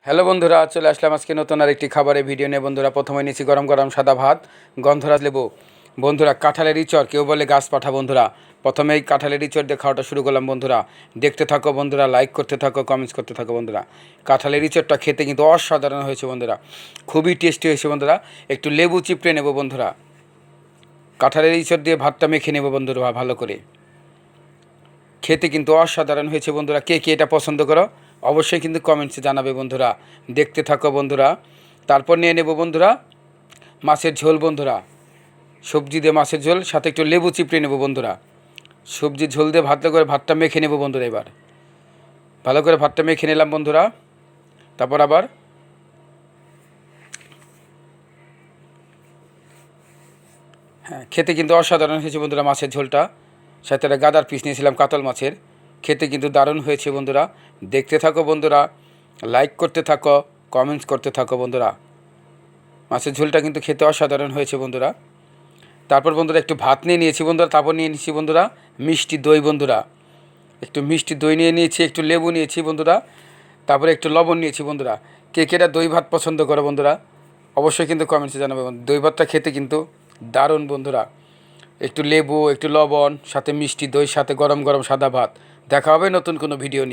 Hello বন্ধুরা, চলে আসলাম আজকে নতুন আরেকটি খাবারের ভিডিও নিয়ে। বন্ধুরা, প্রথমে নিচ্ছি গরম গরম সাদা ভাত, গন্ধরাজ লেবু। বন্ধুরা, কাঁঠালের ইঁচড়, কেউ বলে গাছ পাঠা। বন্ধুরা, প্রথমেই কাঁঠালের ইঁচড় দিয়ে খাওয়াটা শুরু করলাম। বন্ধুরা, দেখতে থাকো বন্ধুরা, লাইক করতে থাকো, কমেন্টস করতে থাকো। বন্ধুরা, কাঁঠালের ইঁচড়টা খেতে কিন্তু অসাধারণ হয়েছে বন্ধুরা, খুবই টেস্টি হয়েছে বন্ধুরা। একটু লেবু চিপড়ে নেব বন্ধুরা, কাঁঠালের ইঁচড় দিয়ে ভাতটা মেখে নেব বন্ধুরা ভালো করে। খেতে কিন্তু অসাধারণ হয়েছে বন্ধুরা। কে কে এটা পছন্দ করো অবশ্যই কিন্তু কমেন্টসে জানাবে বন্ধুরা। দেখতে থাকো বন্ধুরা। তারপর নিয়ে নেব বন্ধুরা মাছের ঝোল। বন্ধুরা, সবজি দিয়ে মাছের ঝোল, সাথে একটু লেবু চিপড়ে নেব বন্ধুরা। সবজি ঝোল দিয়ে ভাত করে ভাতটা মেখে নেব বন্ধুরা। এবার ভালো করে ভাতটা মেখে নিলাম বন্ধুরা। তারপর আবার খেতে কিন্তু অসাধারণ হয়েছে বন্ধুরা মাছের ঝোলটা। সাথে একটা গাদার পিস নিয়েছিলাম কাতল মাছের। খেতে কিন্তু দারুণ হয়েছে বন্ধুরা। দেখতে থাকো বন্ধুরা, লাইক করতে থাকো, কমেন্টস করতে থাকো বন্ধুরা। মাছের ঝোলটা কিন্তু খেতে অসাধারণ হয়েছে বন্ধুরা। তারপর বন্ধুরা একটু ভাত নিয়ে নিয়েছি বন্ধুরা। তারপর নিয়ে নিয়েছি বন্ধুরা মিষ্টি দই। বন্ধুরা, একটু মিষ্টি দই নিয়ে নিয়েছি, একটু লেবু নিয়েছি বন্ধুরা, তারপরে একটু লবণ নিয়েছি বন্ধুরা। কে কেটা দই ভাত পছন্দ করে বন্ধুরা অবশ্যই কিন্তু কমেন্টসে জানাবে। দই ভাতটা খেতে কিন্তু দারুণ বন্ধুরা। একটু লেবু, একটু লবণ, সাথে মিষ্টি দই, সাথে গরম গরম সাদা ভাত। দেখা হবে নতুন কোনো ভিডিও নিয়ে।